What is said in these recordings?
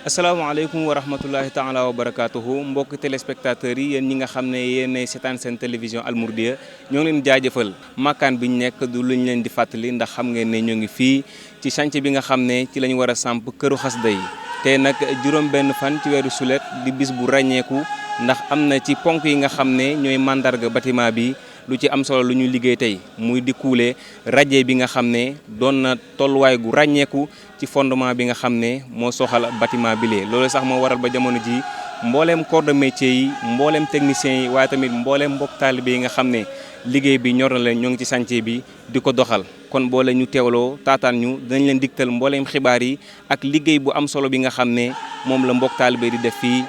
asalaamaaleykum wa rahmatullahi taala wa barakaatuhu mbokki téléspectateurs yi yéen ñi nga xam ne yéenay seetaan seen télévision Al Mouridiyyah ñoo ngi leen jaajëfal makkaan bi ñu nekk du luñ leen di fàttali ndax xam ngeen ne ñoo ngi fii ci chantier bi nga xam ne ci la ñu war a samp këru xasida yi te nag juróom benn fan ci weeru sulet di bis bu ràññeeku ndax am na ci ponk yi nga xam ne ñooy mandarga bâtiment bi lu ci am solo lu ñu liggéey tey muy di kuule rajo bi nga xam ne doon na tolluwaay gu ràññeeku ci fondement bi nga xam ne moo soxal bâtiment bi lee loolu sax moo waral ba jamono ji mbooleem corps de métier yi mbooleem techniciens yi waaye tamit mbooleem mbokk taalibe yi nga xam ne liggéey bi ñor na leen ñoo ngi ci chantier bi di ko doxal kon boole ñu teewloo taataan ñu dinañ leen digtal mbooleem xibaar yi ak liggéey bu am solo bi nga xam ne moom la mbokk taalibe di def fii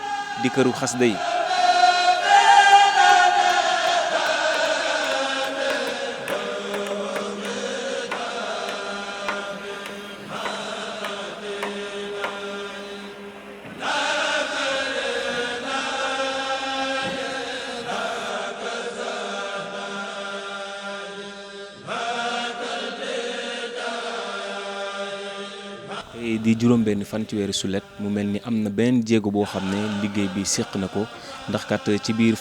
di këru xasida yi. di juróom benn fan ci weeru sulet mu mel ni am na benn jéego boo xam ne liggéey bi séq na ko ndax kat ci biir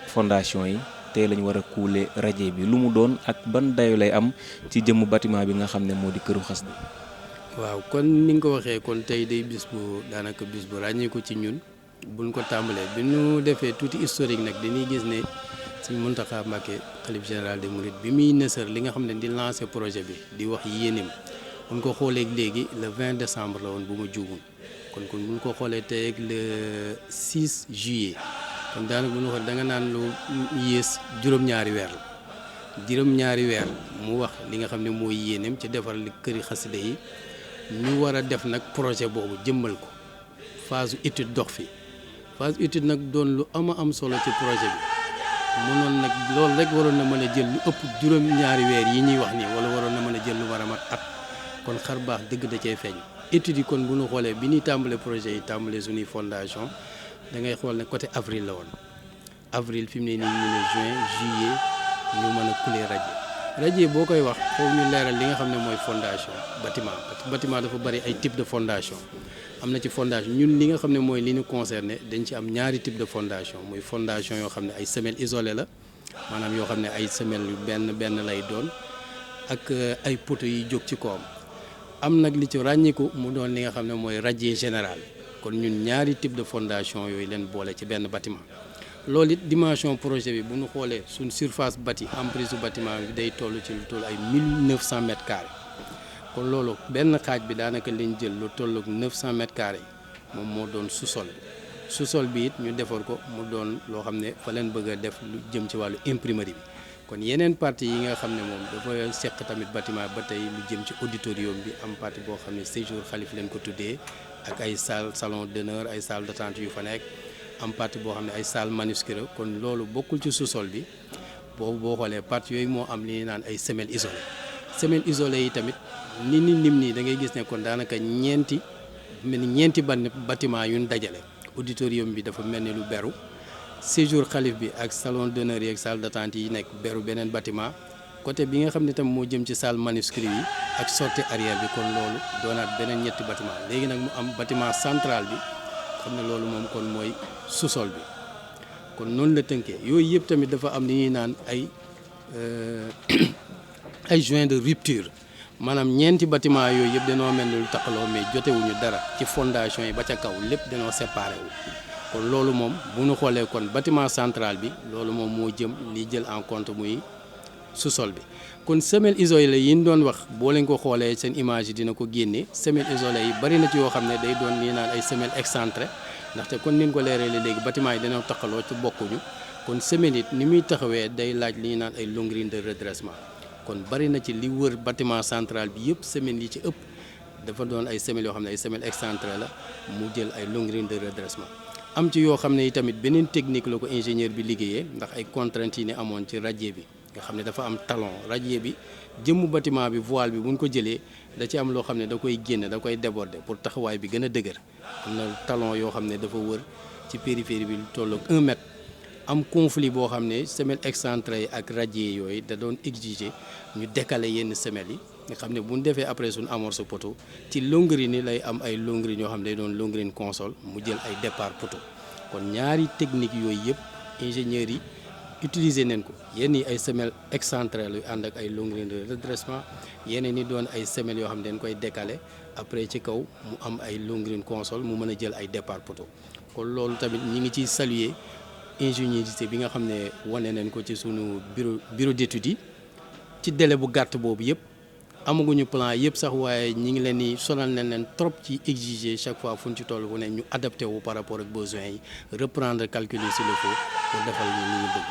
fondation yi tey lañu war a kuule rajo bi lu mu doon ak ban dayo lay am ci jëmm bâtiment bi nga xam ne moo di këru xasida. waaw kon ni nga ko waxee kon tey day bis bu daanaka bis bu ràññeeku ci ñun buñ ko tàmbalee bi ñu defee tuuti historique nag dañuy gis ne Sëñ Mountakha Mbacké xalif général des mourides bi muy nësër li nga xam ne di lancer projet bi di wax yéeneem buñ ko xoolee léegi le 20 décembre la woon bu ma juumul kon buñ ko xoolee tey ak le 6 juillet kon daanaka bu ñu waxee da nga naan lu yées juróom-ñaari weer la juróom-ñaari weer mu wax li nga xam ne mooy yéeneem ci defar li këri xasida yi ñu war a def nag projet boobu jëmmal ko phase étude dox fi phase étude nag doon lu am solo ci projet bi mënoon nag loolu rek waroon na mën a jël lu ëpp juróom-ñaari weer yi ñuy wax nii wala waroon na mën a jël lu war a mat at. kon xar baax dëgg da cee feeñ études yi kon bu ñu xoolee bi ñuy tàmbale projet yi tàmbale suñuy fondation da ngay xool ne côté avril la woon avril fi mu ne nii ñu ne juin juillet ñu mën a couler rajo boo koy wax foofu ñu leeral li nga xam ne mooy fondation bâtiment parce que bâtiment dafa bari ay type de fondation am na ci fondation ñun li nga xam ne mooy li ñu concerné dañ ci am ñaari type de fondation muy fondation yoo xam ne ay semelles isolées la maanaam yoo xam ne ay semelles yu benn lay doon ak ay poteaux yi jóg ci kawam. am nag li ci ràññiku mu doon li nga xam ne mooy radier général kon ñun ñaari type de fondation yooyu leen boole ci benn bâtiment loolu it dimension projet bi bu ñu xoolee suñ surface bâti emprise du bâtiment bi day toll ci lu toll ay 1900 mètres carrés kon loolu benn xaaj bi daanaka liñ jël lu toll ak 900 mètres carrés moom moo doon sous-sol bi it ñu defar ko mu doon loo xam ne fa leen bëgg a def lu jëm ci wàllu imprimerie bi kon yeneen partie yi nga xam ne moom dafa seq tamit bâtiment ba tey lu jëm ci auditorium bi am partie boo xam ne séjour xalif leen ko tuddee ak ay salon d'honneur ay salle d'attente yu fa nekk am partie boo xam ne ay salle manuscrit kon loolu bokkul ci sous-sol bi boobu boo xoolee partie yooyu moo am li ñuy naan ay semelles isolées yi tamit ni lim nii da ngay gis ne kon daanaka ñeenti bâtiment yu ñu dajale auditorium bi dafa mel ni lu beru séjour xalif bi ak salon d'honneur yi ak salle d'attente yi nekk beru beneen bâtiment côté bi nga xam ne tam moo jëm ci salle manuscrit yi ak sortie arrière bi kon loolu doonaat beneen ñetti bâtiment léegi nag mu am bâtiment central bi xam ne loolu moom kon mooy sous-sol bi kon noonu la tënkee yooyu yëpp tamit dafa am li ñuy naan ay joints de rupture maanaam ñeenti bâtiment yooyu yëpp dañoo mel ni lu taqaloo mais jotewuñu dara ci fondation yi ba ca kaw lépp dañoo séparé wu kon loolu moom bu ñu xoolee kon bâtiment central bi loolu moom moo jëm li jël en compte muy sous-sol bi kon semelles isolées yi ñu doon wax boo leen ko xoolee seen image yi dina ko génne semelles isolées yi bari na ci yoo xam ne day doon li naan ay semelles excentrées ndaxte kon ni ñu ko leeralee léegi bâtiment yi dañoo taqaloo ci bokkuñu kon semelles it ni muy taxawee day laaj li naan ay longueurs de redressement kon bari na ci li wër bâtiment central bi yëpp semelles yi ci ëpp dafa doon ay semelles yoo xam ne ay semelles excentrées la mu jël ay longueurs de redressement am ci yoo xam ne tamit beneen technique la ko ingénieur bi liggéeyee ndax ay contraintes yi ne amoon ci radier bi nga xam ne dafa am talon radier bi jëmmu bâtiment bi voile bi buñ ko jëlee da ci am loo xam ne da koy génne da koy déborder pour taxawaay bi gën a dëgër am na talon yoo xam ne dafa wër ci périphérie bi lu tolloog 1 mètre am conflit boo xam ne semelle excentrée yi ak radier yooyu da doon exiger ñu décaler yenn semelles yi nga xam ne bu ñu defee après suñu amorce poteau ci longrine yi lay am ay longrine yoo xam ne day doon longrine console mu jël ay départ poteau kon ñaari technique yooyu yëpp ingénieurs yi utiliser nañ ko yenn yi ay semelles excentrées yu ànd ak ay longrine de redressement yeneen yi doon ay semelles yoo xam ne dañ koy décaler après ci kaw mu am ay longrine console mu mën a jël ay départ poteau kon loolu tamit ñi ngi ciy saluer ingéniosité bi nga xam ne wane nañ ko ci sunu bureau d'études yi ci délai bu gàtt boobu yëpp amaguñu plan yëpp sax waaye ñi ngi leen di sonal nañ leen trop ci exiger chaque fois fu ñu ci toll fu ne ñu adapté wu par rapport ak besoins yi reprendre calculer s'il le faut pour defal ñu li ñu bëgg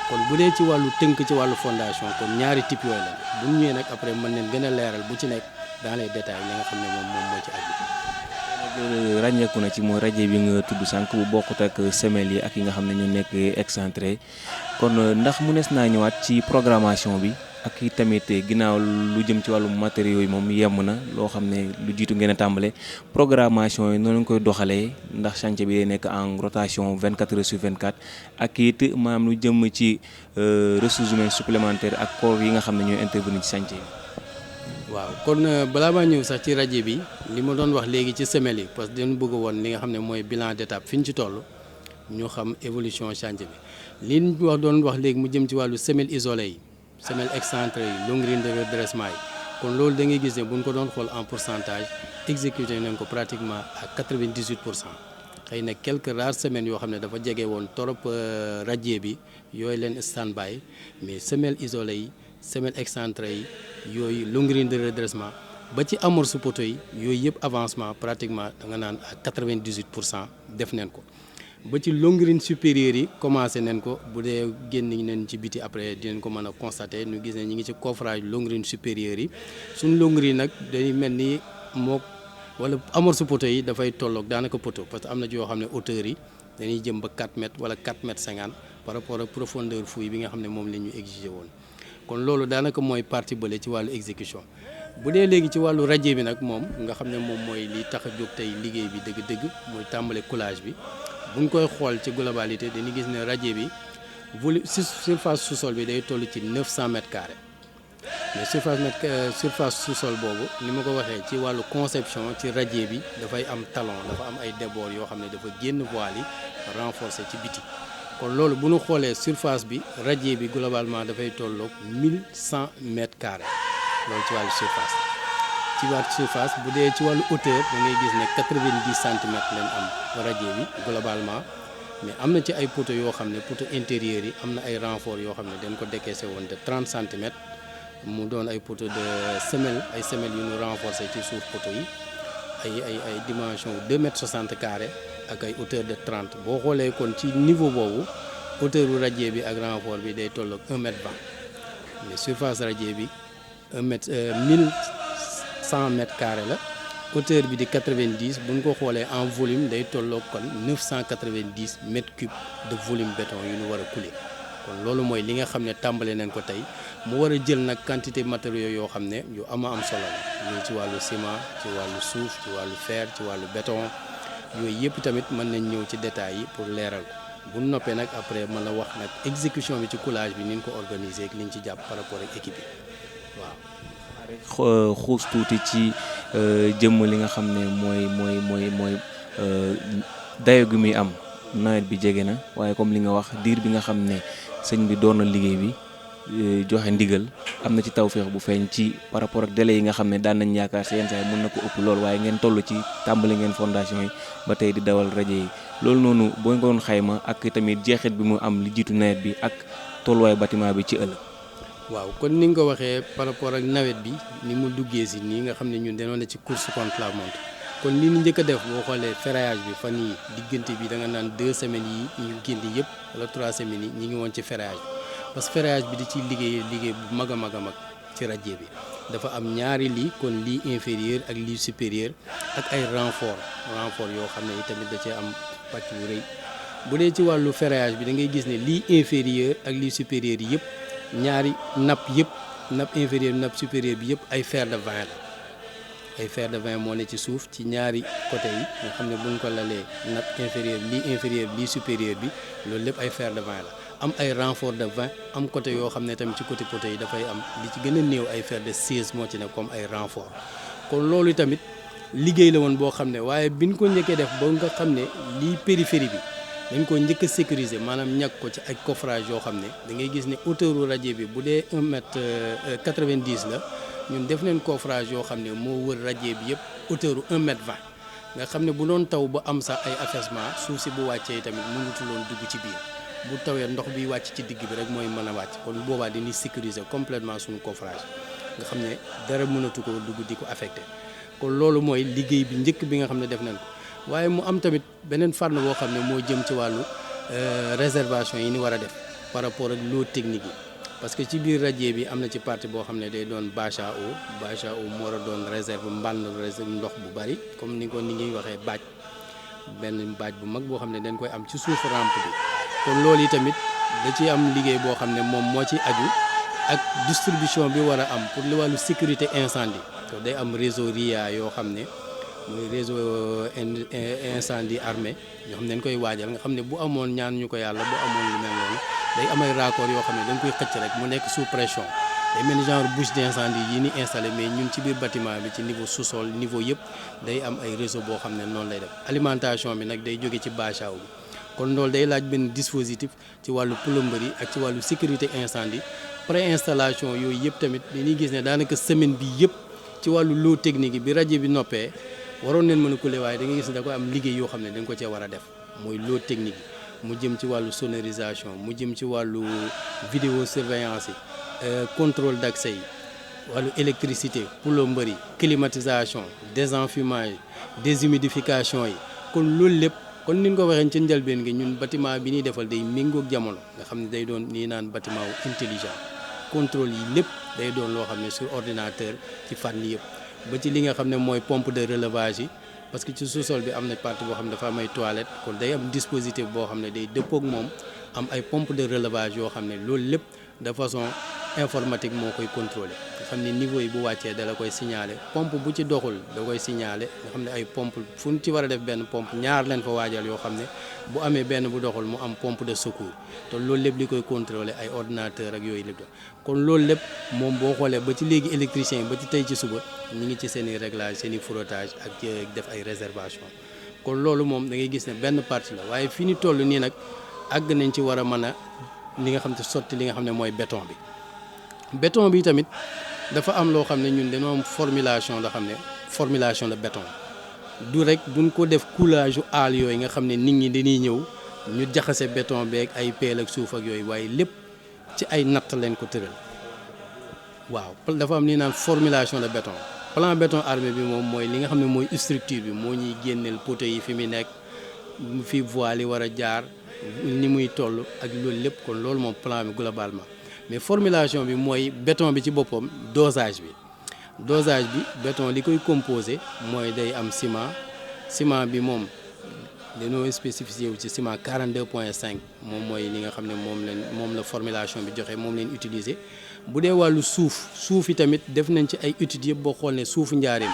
kon bu dee ci wàllu tënk ci wàllu fondation kon ñaari type yooyu la bu ñu ñëwee nag après mën nañ gën a leeral bu ci nekk dans les détails li nga xam ne moom moo ci aju. ràññeeku na ci mooy radier bi nga tudd sànq bu bokkut ak semelles yi ak yi nga xam ne ñu nekk excentré kon ndax mu nees naa ñëwaat ci programmation bi ak i tamit ginnaaw lu jëm ci wàllu matériaux yi moom yemm na loo xam ne lu jiitu ngeen a tàmbale programmation yi noonu lañ koy doxalee ndax chantier bi day nekk en rotation 24 heures sur 24 ak it maanaam lu jëm ci ressources humaines supplémentaires ak corps yi nga xam ne ñooy intervenir ci chantier yi. waaw kon balaa maa ñëw sax ci radier bi li ma doon wax léegi ci semelles yi parce que dañu bëgg woon li nga xam ne mooy bilan d'étape fi ñu ci toll ñu xam évolution chantier bi li ñu doon wax léegi mu jëm ci wàllu semelles isolées yi semelles excentrées yi longrine de redressement yi kon loolu da ngay gis ne bu ñu ko doon xool en pourcentage exécuté nañ ko pratiquement à 98%. xëy na quelques rares semaines yoo xam ne dafa jege woon trop radier bi yooyu leen stand-by mais semelles isolées yi semelles excentrées yi yooyu longrine de redressement ba ci amorce poteau yi yooyu yëpp avancement pratiquement da nga naan à 98% def nañ ko ba ci longrine supérieure yi commencé nañ ko bu dee génn nañ ci biti après dinañ ko mën a constater ñu gis ne ñi ngi ci coffrage longrine supérieure yi suñ longrine nag day mel ni moo wala amorce poteau yi dafay tolloog daanaka poteau parce que am na ci yoo xam ne hauteur yi dañuy jëm ba 4 mètres wala 4 mètres 50 par rapport ak profondeur fouille bi nga xam ne moom la ñu exigé woon kon loolu daanaka mooy partie bële ci wàllu exécution bu dee léegi ci wàllu radier bi nag moom nga xam ne moom mooy li tax a jóg tey liggéey bi dëgg-dëgg mooy tàmbale coulage bi buñ koy xool ci globalité dañuy gis ne radier bi volume surface sous-sol bi day toll ci 900 mètres carrés mais surface sous-sol boobu ni ma ko waxee ci wàllu conception ci radier bi dafay am talon dafa am ay débords yoo xam ne dafa génn voile yi renforcer ci biti kon loolu bu ñu xoolee surface bi radier bi globalement dafay tolloog 1100 mètres carrés loolu ci wàllu surface bu dee ci wàllu hauteur da ngay gis ne 90 centimètres lañ am radier bi globalement mais am na ci ay poteaux yoo xam ne poteaux intérieurs yi am na ay renforts yoo xam ne dañ ko décaissé woon de 30 centimètres mu doon ay poteaux de semelle ay semelles yu ñu renforcé ci suuf poteaux yi ay dimension 2 mètres 60 carrés ak ay hauteur de 30 boo xoolee kon ci niveau boobu hauteur bu radier bi ak renfort bi day tolloog 1 mètre 20 mais surface radier bi 1100 mètres carrés la hauteur bi di 90 bu ñu ko xoolee en volume day tolloog kon 990 mètres cubes de volume béton yu ñu war a couler kon loolu mooy li nga xam ne tàmbale nañ ko tey mu war a jël nag quantité matériaux yoo xam ne yu ama am solo la ñu ci wàllu ciment ci wàllu suuf ci wàllu fer ci wàllu béton yooyu yëpp tamit mën nañ ñëw ci détails yi pour leeral ko bu noppee nag après mën a wax nag exécution bi ci coulage bi ni ñu ko organiser ak li ñu ci jàpp par rapport ak équipe yi waaw. xuus tuuti ci jëmm li nga xam ne mooy dayo gi muy am nawet bi jege na waaye comme li nga wax diir bi nga xam ne sëñ bi door na liggéey bi joxe ndigal am na ci tawféex bu feeñ ci par rapport ak délai yi nga xam ne daan nañ yaakaar si yenn saa yi mën na ko ëpp lool waaye ngeen toll ci tàmbali ngeen fondation yi ba tey di dawal rajo yi loolu noonu boo nga doon xayma ak tamit jeexit bi mu am li jiitu nawet bi ak tolluwaay bâtiment bi ci ëllëg. waaw kon ni nga ko waxee par rapport ak nawet bi ni mu duggee si nii nga xam ne ñun dañoo ne ci course contre la montre kon li ñu njëkk a def boo xoolee ferraillage bi fan yi diggante bi da nga naan 2 semaines yi ñu génn yëpp wala 3 semaines yi ñu ngi woon ci ferraillage bi parce que ferraillage bi di ci liggéey bu mag a mag ci radier bi dafa am ñaari lii kon lii inférieur ak lii supérieur ak ay renfort yoo xam ne tamit da cee am pàcc bu rëy bu dee ci wàllu ferraillage bi da ngay gis ne lii inférieur ak lii supérieur yi yëpp ñaari napp yëpp nappe inférieure nappe supérieure bi yëpp ay fer de vin la ay fer de vin moo ne ci suuf ci ñaari côté yi nga xam ne buñ ko lalee nappe inférieure lii supérieure bi loolu lépp ay fer de vin la am ay renfort de vin am côté yoo xam ne tamit ci côté poteau yi dafay am li ci gën a néew ay fer de 16 moo ci ne comme ay renfort kon loolu tamit liggéey la woon boo xam ne waaye biñ ko njëkkee def ba nga xam ne lii périphérie bi dañ ko njëkk a sécuriser maanaam ñàkk ko ci ay coffrage yoo xam ne da ngay gis ne hauteur radier bi bu dee 1m90 la ñun def nañ coffrage yoo xam ne moo wër radier bi yëpp hauteur 1m20 nga xam ne bu doon taw ba am sax ay affaissement suuf si bu wàccee tamit mënutuloon dugg ci biir bu tawee ndox bi wàcc ci digg bi rek mooy mën a wàcc kon boobaa dañuy sécuriser complètement suñu coffrage nga xam ne dara mënatu ko dugg di ko affecté kon loolu mooy liggéey bi njëkk bi nga xam ne def nañ ko waaye mu am tamit beneen fànn boo xam ne moo jëm ci wàllu réservation yi ni war a def par rapport ak lot technique yi parce que ci biir radier bi am na ci partie boo xam ne day doon bâche à eau mu war a doon réserve mbànn réserve ndox bu bari comme ni ngi waxee baaj benn baaj bu mag boo xam ne dañ koy am ci suufu rampe bi kon loolu yi tamit da ci am liggéey boo xam ne moom moo ci aju ak distribution bi war a am pour li wàllu sécurité incendie te day am réseau RIA yoo xam ne mooy réseau incendie armé ñoo xam ne dañ koy waajal nga xam ne bu amoon ñaan ñu ko yàlla bu amoon lu mel noonu day am ay raccords yoo xam ne dañ koy xëcc rek mu nekk sous pression day mel ni genre bouche d'incendie yi ni installé mais ñun ci biir bâtiment bi ci niveau sous-sol niveau yëpp day am ay réseau boo xam ne noonu lay def alimentation bi nag day jóge ci bâche à eau bi kon loolu day laaj benn dispositif ci wàllu plomberie ak ci wàllu sécurité incendie préinstallation yooyu yëpp tamit dañuy gis ne daanaka semaine bi yëpp ci wàllu lot technique yi bi rajo bi noppee waroon neen mën a couler waaye da nga gis ne da koy am liggéey yoo xam ne dañ ko cee war a def mooy lot technique yi mu jëm ci wàllu sonorisation mu jëm ci wàllu vidéo surveillance yi contrôle d'accès yi wàllu électricité plomberie climatisation désenfumage déshumidification yi kon loolu lépp kon ni ñu ko waxee ci njëlbeen gi ñun bâtiment bi ñuy defal day méngoog jamono nga xam ne day doon nii naan bâtiment wu intelligent contrôle yi lépp day doon loo xam ne sur ordinateur ci fànn yëpp ba ci li nga xam ne mooy pompe de relevage yi parce que ci sous-sol bi am na partie boo xam ne dafa am ay toilettes kon day am dispositif boo xam ne day dëppoog moom am ay pompe de relevage yoo xam ne loolu lépp de façon informatique moo koy contrôler nga xam ne niveau yi bu wàccee da la koy signaler pompe bu ci doxul da koy signaler nga xam ne ay pompe fu ñu ci war a def benn pompe ñaar leen fa waajal yoo xam ne bu amee benn bu doxul mu am pompe de secours te loolu lépp li koy contrôler ay ordinateur ak yooyu lépp kon loolu lépp moom boo xoolee ba ci léegi électricien yi ba ci tey ci suba ñu ngi ci seen i réglage seen i frottage ak def ay réservation kon loolu moom da ngay gis ne benn partie la waaye fi ñu toll nii nag àgg nañ ci war a mën a li nga xam te sotti li nga xam ne mooy béton bi tamit dafa am loo xam ne ñun dañoo am formulation loo xam ne formulation de béton du rek duñ ko def coulage aal yooyu nga xam ne nit ñi dañuy ñëw ñu jaxase béton beeg ay peel ak suuf ak yooyu waaye lépp ci ay natt leen ko tëral waaw dafa am li naan formulation de béton plan béton armé bi moom mooy li nga xam ne mooy structure bi moo ñuy génneel poteau yi fi mu nekk fi voile yi war a jaar ni muy toll ak loolu lépp kon loolu moom plan bi globalement mais formulation bi mooy béton bi ci boppam dosage bi béton li koy composé mooy day am ciment bi moom dañoo spécifié wu ci ciment 42.5 moom mooy li nga xam ne moom la formulation bi joxe moom leen utiliser bu dee wàllu suuf yi tamit def nañ ci ay études yëpp boo xool ne suufu njaareem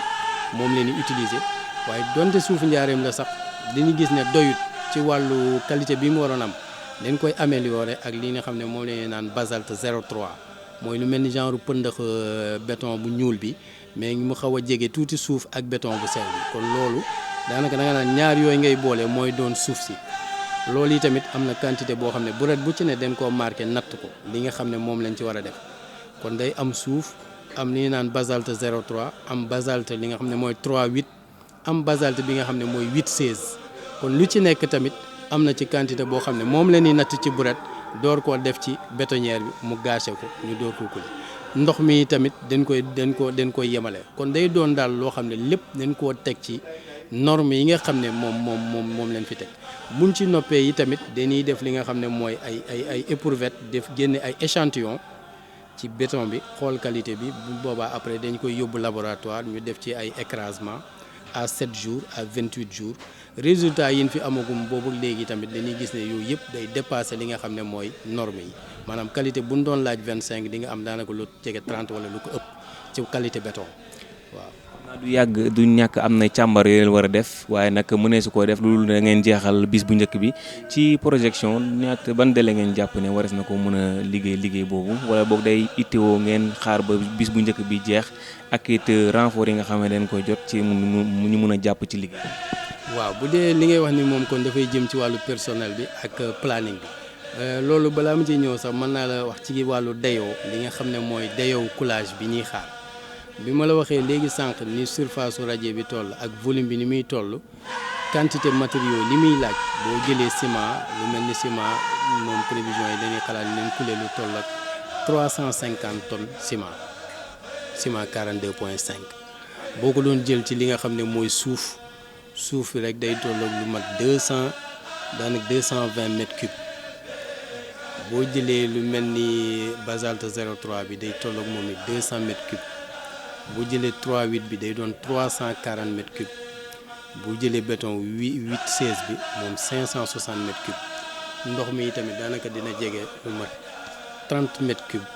moom leen utiliser waaye donte suufu njaareem la sax dañuy gis ne doyut ci wàllu qualité bi mu waroon am dañ koy améliorer ak li nga xam ne moom la ñuy naan basalte 03 mooy lu mel ni genre pëndax béton bu ñuul bi mais mu xaw a jege tuuti suuf ak béton bu sew bi kon loolu daanaka da nga naan ñaar yooyu ngay boole mooy doon suuf si loolu yi tamit am na quantité boo xam ne bu ret bu ci ne dañ koo marqué natt ko li nga xam ne moom lañ ci war a def kon day am suuf am li ñuy naan basalte 03 am basalte li nga xam ne mooy 3,8 am basalte bi nga xam ne mooy 8,16 kon lu ci nekk tamit am na ci quantité boo xam ne moom la ñuy natt ci buret door koo def ci bétonnière bi mu gâché ko ñu door ko kule ndox mi tamit dañ koy yemale kon day doon daal loo xam ne lépp dañ koo teg ci normes yi nga xam ne moom leen fi teg buñ ci noppee yi tamit dañuy def li nga xam ne mooy ay éprouvette def génne ay échantillon ci béton bi xool qualité bi bu boobaa après dañ koy yóbbu laboratoire ñu def ci ay écrasement à 7 jours à 28 jours résultat yi ñu fi amagum boobu léegi tamit dañuy gis ne yooyu yëpp day dépasser li nga xam ne mooy norme yi maanaam qualité bu ñu doon laaj 25 di nga am daanaka lu jege 30 wala lu ko ëpp ci qualité béton waaw. du yàgg du ñàkk am na càmbar yooyu war a def waaye nag mënee su koo def loolu da ngeen jeexal bis bu njëkk bi ci projection ñaata ban délai ngeen jàpp ne wares na ko mën a liggéey boobu wala boog day itteewoo ngeen xaar ba bis bu njëkk bi jeex ak it renfort yi nga xam ne dañ koy jot ci mu ñu mën a jàpp ci liggéey. waaw bu dee li ngay wax ni moom kon dafay jëm ci wàllu personnel bi ak planning bi loolu balaa ma ciy ñëw sax mën naa la wax ci wàllu dayoo li nga xam ne mooy dayoo coulage bi ñuy xaar. bi ma la waxee léegi sànq ni surface su rajo bi toll ak volume bi ni muy toll quantité matériaux li muy laaj boo jëlee ciment lu mel ni ciment moom prévision yi dañuy xalaat leen couler lu toll ak 350 tonnes ciment 42.5 boo ko doon jël ci li nga xam ne mooy suuf bi rek day toll ak lu mat 220 mètres cubes boo jëlee lu mel ni basalte 03 bi day toll ak moom it 200 mètres cubes. bu jëlee 3-8 bi day doon 340 mètres cubes bu jëlee béton 8-16 bi moom 560 mètres cubes ndox mi tamit daanaka dina jege lu mat 30 mètres cubes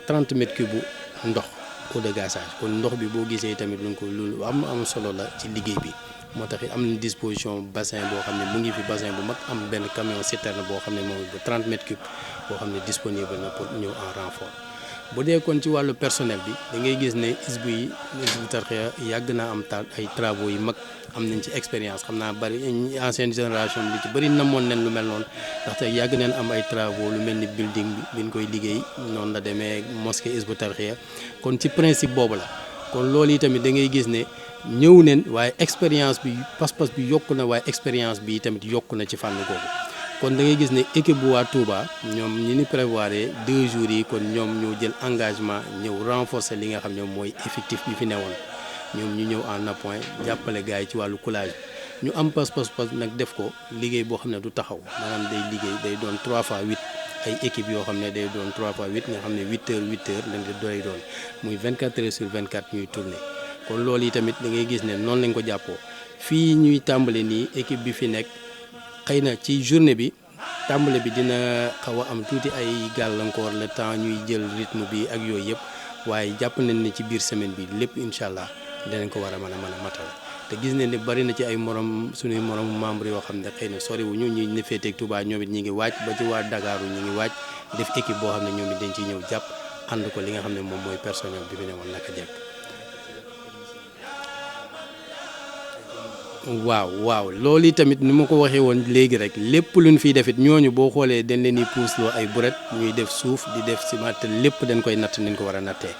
30 mètres cubes bu ndox eau de gassage kon ndox bi boo gisee tamit lu am solo la ci liggéey bi moo tax am na disposition bassin boo xam ne mu ngi fi bassin bu mag am benn camion citerne boo xam ne moom bu 30 mètres cubes boo xam ne disponible na pour ñëw en renfort. bu dee kon ci wàllu personnel bi da ngay gis ne Hizbut Tarqiyyah yàgg naa am ay travaux yu mag am nañ ci expérience xam naa bari ancienne génération bi ci bëri namoon nañ lu mel noonu ndaxte yàgg nañ am ay travaux lu mel ni building bi biñ koy liggéey noonu la demee mosquée Hizbut Tarqiyyah kon ci principe boobu la kon loolu yi tamit da ngay gis ne ñëw neen waaye expérience bi pas-pas bi yokku na waaye expérience bi tamit yokku na ci fànn googu. kon da ngay gis ne équipe bu waa Touba ñoom ñi ni prévoir 2 jours yi kon ñoom ñoo jël engagement ñëw renforcer li nga xam ne mooy effectif bi fi newoon ñoom ñu ñëw en appoint jàppale gars yi ci wàllu coulage bi ñu am pas nag def ko liggéey boo xam ne du taxaw maanaam day liggéey day doon 3x8 ay équipe yoo xam ne day doon 3x8 nga xam ne 8 heures lañ di doy doon muy 24 heures sur 24 ñuy tourner kon loolu yi tamit da ngay gis ne noonu lañ ko jàppoo fii ñuy tàmbale nii équipe bi fi nekk. xëy na ci journée bi tàmbale bi dina xaw a am tuuti ay gàllankoor le temps ñuy jël rythme bi ak yooyu yëpp waaye jàpp nañ ne ci biir semaine bi lépp incha allah dinañ ko war a mën a matal te gis nañ ne bari na ci ay suñuy morom membre yoo xam ne xëy na soriwuñu ñu ne féeteeg Touba ñoom it ñi ngi waaj ba ci waa Dakar ñu ngi waaj def équipe boo xam ne ñoom it dañ ciy ñëw jàpp ànd ko li nga xam ne moom mooy personnel bi fi ne woon naka jekk. waaw loolu yi tamit ni ma ko waxee woon léegi rek lépp luñ fiy defit ñooñu boo xoolee dañ leen di puusloo ay buret ñuy def suuf di def ciment te lépp dañ koy natt niñ ko war a nattee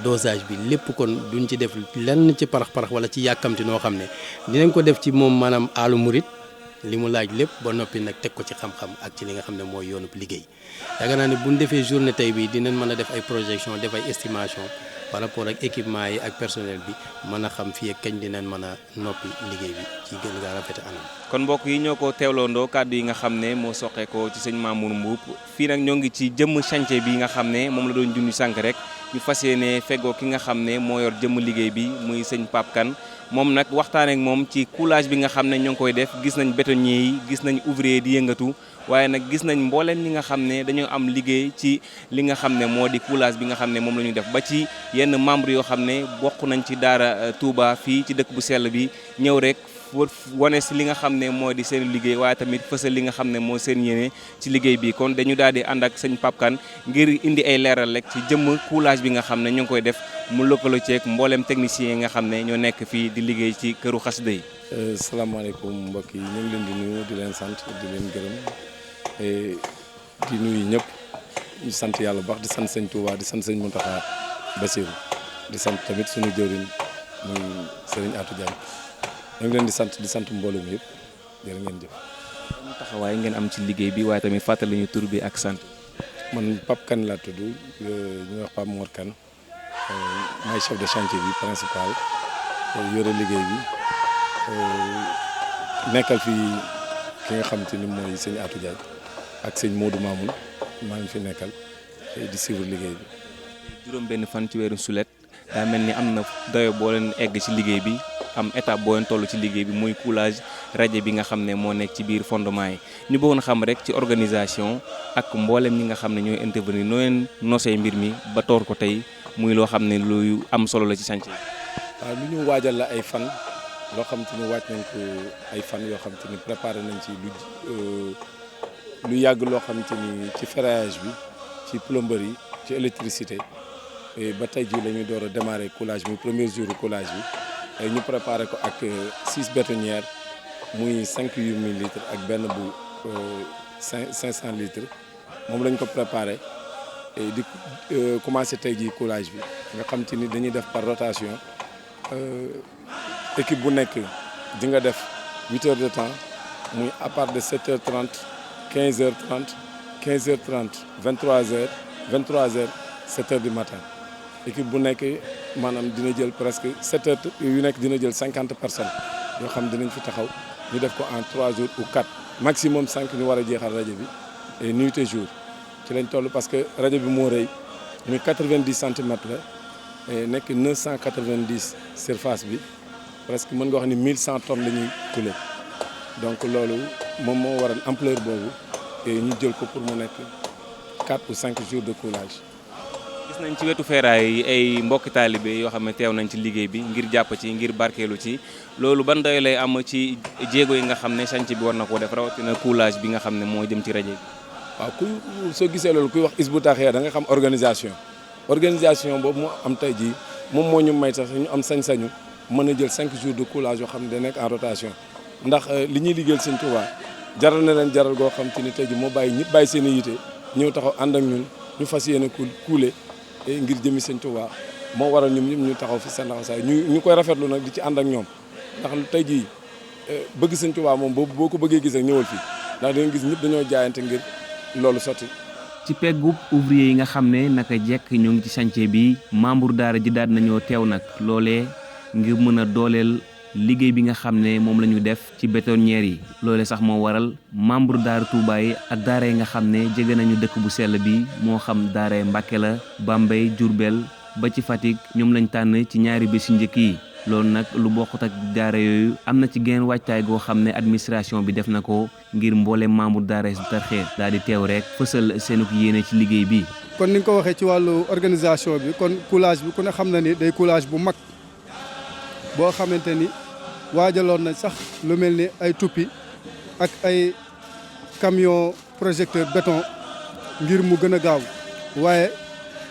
dosage bi lépp kon duñ ci def lenn ci parax wala ci yàkkamti noo xam ne dinañ ko def ci moom maanaam aalu murit li mu laaj lépp ba noppi nag teg ko ci xam-xam ak ci li nga xam ne mooy yoonub liggéey yaakaar naa ne buñ defee journée tey bi dinañ mën a def ay projection def ay estimation par rapport ak équipement yi ak personnel bi mën a xam fii ak kañ dinañ mën a noppi liggéey bi ci gën gaa rafet anam. kon mbokk yi ñoo ko teewloondoo kàddu yi nga xam ne moo soqeekoo ci sëñ Mamour Mboup fii nag ñoo ngi ci jëmm chantier bi nga xam ne moom la doon junj sànq rek ñu fas yéene feggoo ki nga xam ne moo yor jëmm liggéey bi muy sëñ Pape Kane moom nag waxtaanee ak moom ci coulage bi nga xam ne ñoo ngi koy def gis nañ bétonnier yi gis nañ ouvrier di yëngatu waaye nag gis nañ mbooleem ñi nga xam ne dañoo am liggéey ci li nga xam ne moo di coulage bi nga xam ne moom la ñuy def ba ci yenn membre yoo xam ne bokk nañ ci daara Touba fii ci dëkk bu sell bi ñëw rek wane si li nga xam ne moo di seen liggéey waaye tamit fësal li nga xam ne moo seen yéene ci liggéey bi kon dañu daal di ànd ak sëñ Pape Kane ngir indi ay leeral rek ci jëmm coulage bi nga xam ne ñu ngi koy def mu lëkkaloo ceeg mbooleem techniciens yi nga xam ne ñoo nekk fii di liggéey ci këru xasida yi. salaamaaleykum mbokk yi ñu ngi leen di nuyu di leen sant di leen gërëm di nuyu ñëpp di sant yàlla bu baax di sant sëñ Touba di sant sëñ Mountakha Bassirou di sant tamit suñu jëwriñ muy Serigne Atou Diagne ñu ngi leen di sant mbooloo mi yëpp jërë ngeen jëf. taxawaay ngeen am ci liggéey bi waaye tamit fàttali ñu tur bi ak sant. man Pape Kane laa tudd ñu wax Pape Mor Kane maay chef de chantier bi principal yore liggéey bi nekkal fii ki nga xam te ni mooy sëñ Atou Diagne ak sëñ Modou Mamoun maa ngi fi nekkal di suivre liggéey bi. juróom benn fan ci weeru sulet daa mel ni am na doyo boo leen egg ci liggéey bi am étape boo leen toll ci liggéey bi muy coulage rajo bi nga xam ne moo nekk ci biir fondement yi ñu bëggoon xam rek ci organisation ak mboolem ñi nga xam ne ñooy intervenir noo leen nosee mbir mi ba toor ko tey muy loo xam ne lu am solo la ci chantier bi. waaw lu ñu waajal la ay fan loo xam te ni waaj nañ ko ay fan yoo xam te ni préparé nañ ci lu yàgg loo xam te ni ci ferraillage bi ci plomberie ci électricité ba tey jii la ñuy door a démarrer coulage muy premier jour coulage bi ñu préparé ko ak 6 bétonnières muy 5 yu 1000 litres ak benn bu 500 litres moom lañ ko préparé di commencé tey jii coulage bi nga xam te ni dañuy def par rotation équipe bu nekk di nga def 8 heures de temps muy à part de 7h30 15h30 15h30 23h 23h 7h du matin équipe bu nekk maanaam dina jël presque 7h yu nekk dina jël 50 personnes yoo xam dinañ fi taxaw ñu def ko en 3 jours ou 4 maximum 5 ñu war a jeexal rajo bi et nuit et jour ci lañ toll parce que rajo bi moo rëy muy 90 centimètres la nekk 990 surface bi presque mën nga wax ni 1100 tonnes la ñuy couler donc loolu moom moo waral ampleur boobu et ñu jël ko pour mu nekk 4 ou 5 jours de coulage. gis nañ ci wetu feeraay yi ay mbokki taalibe yoo xam ne teew nañ ci liggéey bi ngir jàpp ci ngir barkeelu ci loolu ban doy lay am ci jéego yi nga xam ne chantier bi war na koo def rawatina coulage bi nga xam ne moo jëm ci rajo bi. waaw soo gisee loolu kuy wax Hizbut Tarqiyyah da nga xam organisation boobu moo am tey jii moom moo ñu may sax ñu am sañ-sañu mën a jël 5 jours de coulage yoo xam ne da nekk en rotation ndax li ñuy liggéeyal Sëñ Tuubaa jaral na leen jaral goo xam te ni tey jii moo bàyyi ñëpp bàyyi seen i yite ñëw taxaw ànd ak ñun ñu fas yéene couler ngir jëmi Sëñ Tuubaa moo waral ñun ñëpp ñu taxaw fi seen laxasaay ñu koy rafetlu nag di ci ànd ak ñoom ndax tey jii bëgg Sëñ Tuubaa moom boo ko bëggee gis ak ñëwal fii ndax da nga gis ñëpp dañoo jaayante ngir loolu sotti. ci peggub ouvrier yi nga xam ne naka jekk ñoo ngi ci chantier bi membre daara ji daal nañoo teew nag loolee ngir mën a dooleel liggéey bi nga xam ne moom la ñu def ci bétonnière yi loolee sax moo waral membre daara Touba yi ak daara yi nga xam ne jege nañu dëkk bu sell bi moo xam daara Mbàkke la Bambey Diourbel ba ci Fatick ñoom lañ tànn ci ñaari bés yu njëkk yi loolu nag lu bokkut ak daara yooyu am na ci genn waajtaay goo xam ne administration bi def na ko ngir mboole membre daara Hizbut Tarqiyyah daal di teew rek fësal seenuk yéene ci liggéey bi. kon ni nga ko waxee ci wàllu organisation bi kon coulage bi ku ne xam na ni day coulage bu mag boo xamante ni waajaloon na sax lu mel ni ay tuppi ak ay camion projecteur béton ngir mu gën a gaaw waaye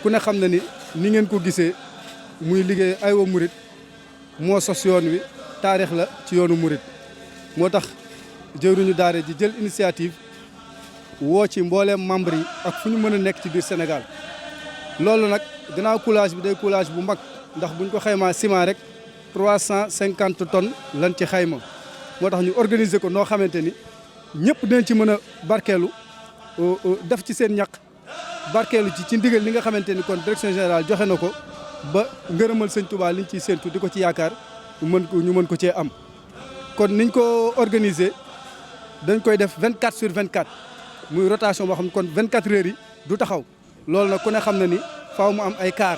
ku ne xam na ni ngeen ko gisee muy liggéey Aywa Murit moo sos yoon wi taarix la ci yoonu murit moo tax jëwriñu daara ji jël initiative woo ci mbooleem membre yi ak fu ñu mën a nekk ci biir Sénégal loolu nag gannaaw coulage bi day coulage bu mag ndax buñ ko xaymaa ciment rek 350 tonnes lan ci xayma moo tax ñu organiser ko noo xamante ni ñëpp dinañ ci mën a barkeelu def ci seen ñaq barkeelu ci ndigal li nga xamante ni kon direction générale joxe na ko ba ngërëmal Sëñ Tuubaa liñ ciy séentu di ko ci yaakaar ñu mën ko cee am kon niñ ko organiser dañ koy def 24 sur 24 muy rotation boo xam ne kon 24 heures yi du taxaw loolu nag ku ne xam na ni faaw mu am ay car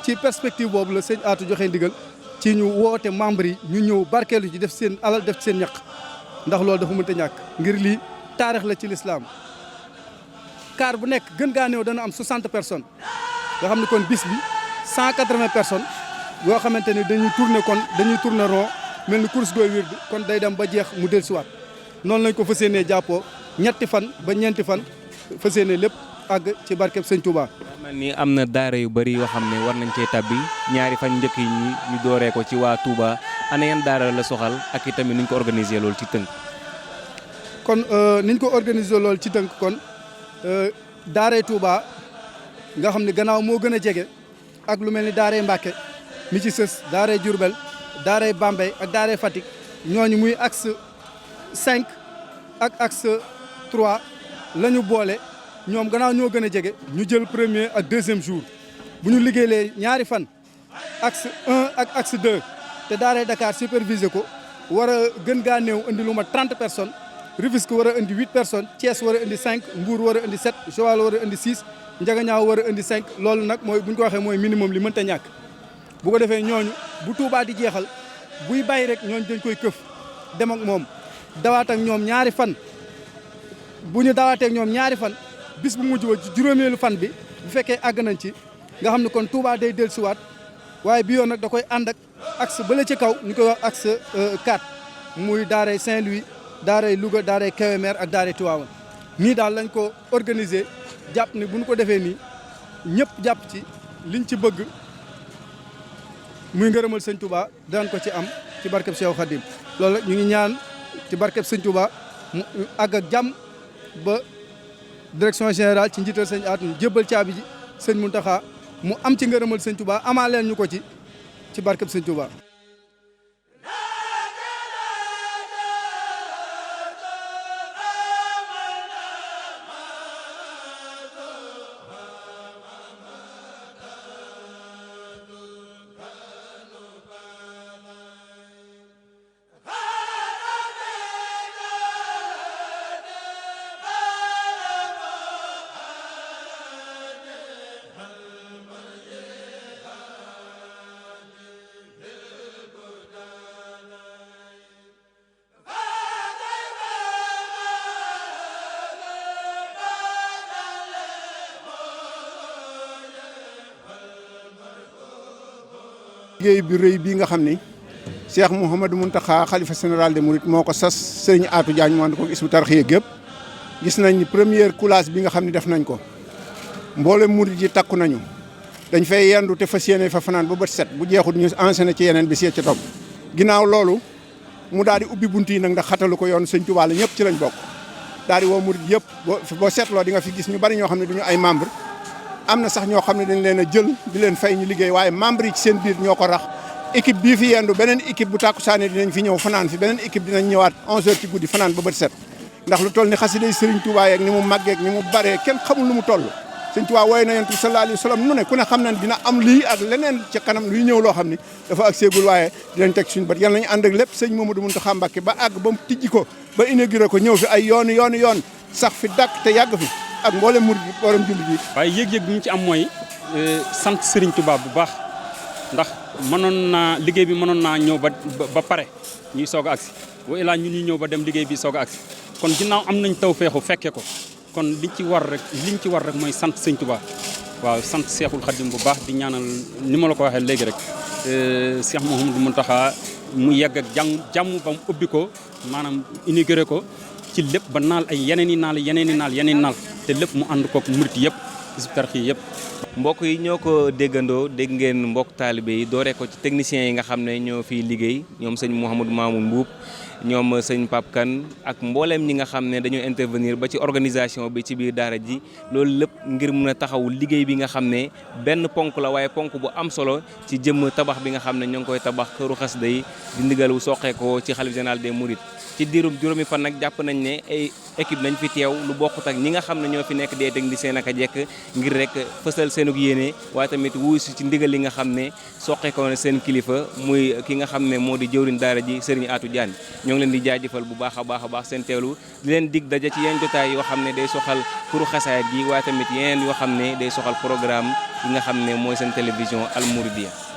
ci perspective boobu la sëñ Atou joxe ndigal ci ñu woote membres yi ñu ñëw barkeelu ci def seen alal def ci seen ñaq ndax loolu dafa mënta ñàkk ngir lii taarix la ci lislaam car bu nekk gën gaa néew dana am 60 personnes nga xam ne kon bis bi 180 personnes yoo xamante ni dañuy tourner rond mel ni course gooy wirdu kon day dem ba jeex mu dellusiwaat noonu lañ ko fas yéenee jàppoo ñetti fan ba ñeenti fan fas yéenee lépp àgg ci barkeb Sëñ Touba. mel ni am na daara yu bëri yoo xam ne war nañ cee tabbi ñaari fan njëkk yi ñu dooree ko ci waa Touba ana yan daara la soxal ak itamit nuñ ko organiser loolu ci tënk. kon niñ ko organiser loolu ci tënk kon daaray Touba nga xam ne gannaaw moo gën a jege ak lu mel ni daaray Mbàkke mi ci sës daaray Diourbel daaray Bambey ak daaray Fatick ñooñu muy axe 5 ak axe 3 la ñu boole ñoom gannaaw ñoo gën a jege ñu jël premier ak deuxième jour bu ñu liggéeyee ñaari fan axe 1 ak axe 2 te daaray Dakar supervisé ko war a gën gaa néew indi lu ma 30 personnes Rufisque war a indi 8 personnes Thiès war a indi 5 Mbour war a indi 7 Joal war a indi 6 Njagañaaw war a indi 5 loolu nag mooy bu ñu ko waxee mooy minimum li mënta ñàkk bu ko defee ñooñu bu Touba di jeexal buy bàyyi rek ñooñ dañ koy këf dem ak moom dawaat ak ñoom ñaari fan bu ñu dawaatee ak ñoom ñaari fan bis bu mujj ba juróomeelu fan bi bu fekkee àgg nañ ci nga xam ne kon Touba day dellusiwaat waaye bi yoon nag da koy ànd ak axe bële ci kaw ñu koy wax axe 4 muy daaray Saint-Louis daaray Louga daaray Kébémer ak daaray Tivaouane nii daal lañ ko organiser jàpp ni bu ñu ko defee nii ñëpp jàpp ci liñ ci bëgg muy ngërëmal sëñ Touba daan ko ci am ci barkeb Cheikh Khadim loolu rek ñu ngi ñaan ci barkeb sëñ Touba mu àgg ak jàmm ba direction générale ci njiital sëñ Atou jébbal caabi ji sëñ Mountakha mu am ci ngërëmal sëñ Touba amaa leen ñu ko ci barkeb sëñ Touba. liggéey bi rëy bii nga xam ni Cheikh Mouhamadou Mountakha xalifa général des Mourides moo ko sas sëriñ Atou Diagne mu ànd ko Hizbut Tarqiyyah gépp gis nañ ni première coulage bi nga xam ne def nañ ko mboolem murid yi takku nañu dañ fay yendu te fas yéene fa fanaan ba bët set bu jeexut ñu enchaîné ci yeneen bi seet ci topp ginnaaw loolu mu daal di ubbi bunt yi nag ndax xatalu ko yoon sëñ Tuubaa la ñëpp ci lañ bokk daal di woo murid yëpp boo seetloo di nga fi gis ñu bari ñoo xam ne duñu ay membre am na sax ñoo xam ne dañ leen a jël di leen fay ñu liggéey waaye membre yi ci seen biir ñoo ko rax équipe bii fi yendu beneen équipe bu tàkkusaane dinañ fi ñëw fanaan fi beneen équipe dinañ ñëwaat 11h ci guddi fanaan ba bët set ndax lu toll ni xasiday Sëriñ Tuubaa yeeg ni mu màggeeg ni mu baree kenn xamul lu mu toll Sëriñ Tuubaa wooye na Yonent bi sallallahu alayhi wa sallam nu ne ku ne xam na dina am lii ak leneen ci kanam luy ñëw loo xam ni dafa ak seegul waaye dinañ teg suñu bët yàlla nañu ànd ak lépp sëñ Mamadou Mountakha Mbacké ba àgg ba mu tijji ko ba inauguré ko ñëw fi ay yoon sax fi dàkk te yàgg fi ak mboolem murid yi mboolem jullit yi. waaye yëg-yëg bi ñu ci am mooy sant Serigne Touba bu baax ndax liggéey bi mënoon naa ñëw ba pare ñuy soog a agsi wa ilaa ñun ñu ñëw ba dem liggéey bi soog a agsi kon ginnaaw am nañ tawfeexu fekke ko kon liñ ci war rek mooy sant Serigne Touba waaw sant Cheikhul Khadim bu baax di ñaanal ni ma la ko waxee léegi rek Cheikh Mouhamadou Mountakha mu yegg ak jàmm ba mu ubbi ko maanaam inauguré ko ci lépp ba naal ay yeneen i naal te lépp mu ànd kook murit yëpp Hizbut Tarqiyyah yëpp. mbokk yi ñoo ko déggandoo dégg ngeen mbokk taalibe yi dooree ko ci techniciens yi nga xam ne ñoo fiy liggéey ñoom sëñ Mouhamadou Mamoun Mbuub ñoom sëñ Pape Kane ak mbooleem ñi nga xam ne dañoo intervenir ba ci organisation bi ci biir daara ji loolu lépp ngir mën a taxawu liggéey bi nga xam ne benn ponk la waaye ponk bu am solo ci jëmm tabax bi nga xam ne ñoo ngi koy tabax këru xasida yi di ndigal wu soqeekoo ci xalif général des Mourides. ci diirum juróomi fan nag jàpp nañ ne ay équipe nañ fi teew lu bokkut ak ñi nga xam ne ñoo fi nekk des techniciens naka jekk ngir rek fësal seenug yéene waaye tamit wuy si ci ndigal li nga xam ne soqeekoo na seen kilifa muy ki nga xam ne moo di jëwriñ daara ji Serigne Atou Diagne ñoo ngi leen di jaajëfal bu baax a baax seen teewlu di leen dig daja ci yeneen jotaay yoo xam ne day soxal kuru xasaayat gi waaye tamit yeneen yoo xam ne day soxal programme yi nga xam ne mooy seen télévision Al Mouridiyyah